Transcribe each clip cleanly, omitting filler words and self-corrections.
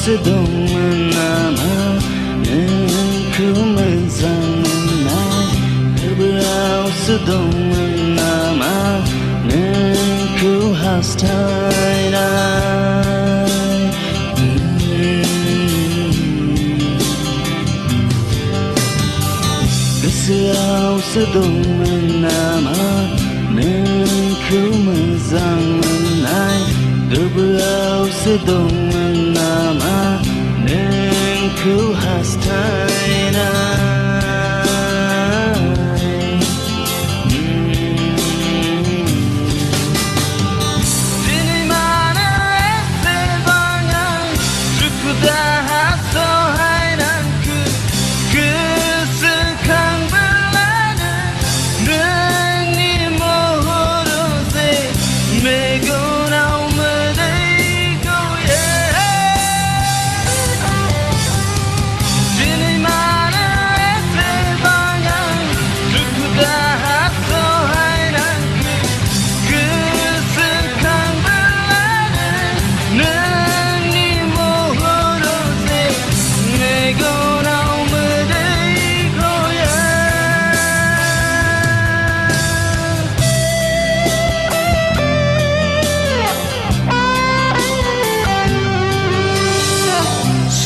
sedongman nama nengku menzangai Keberau sedongman nama nengku hastai Keserau sedongman nama nengku menzangai Keberau sedongman nama nengku hastai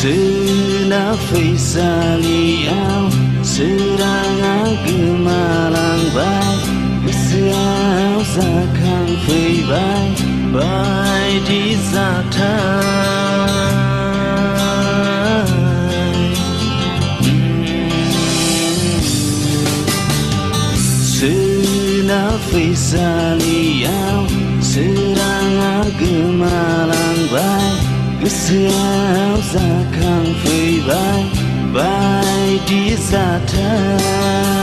Senafai saliau serangan gemalang bai Keseau zakang fei bai bai di zatai Senafai saliau serangan gemalang bai Keseau zakang fei bai bai di zatai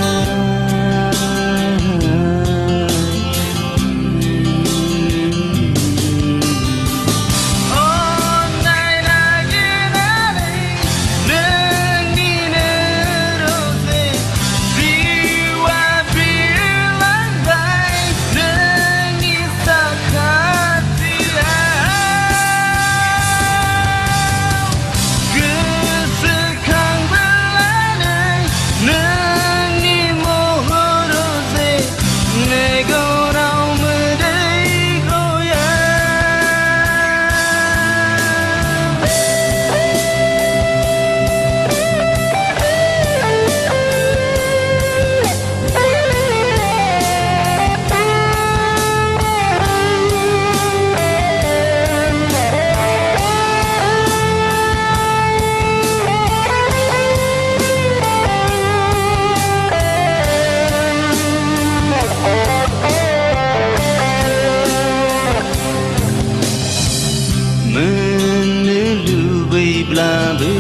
Belabı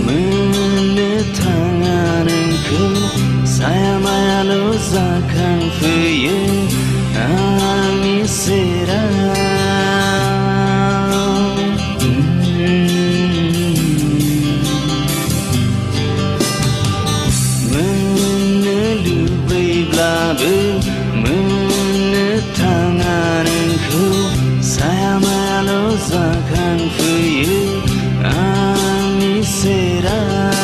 menetangan engkau Saya malu zakang feye Ami serau Menelubai belabı menetangan engkau Saya malu zakang feye Ami serah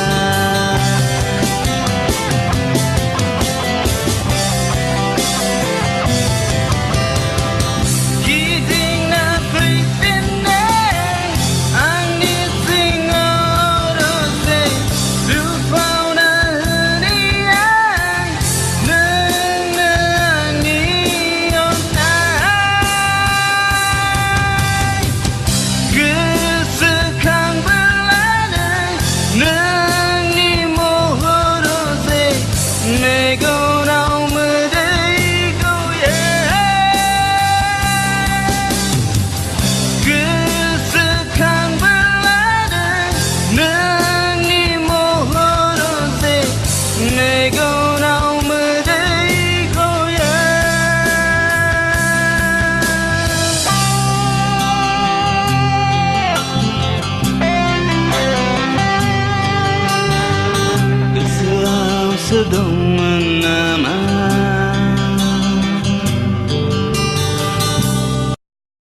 sedang menama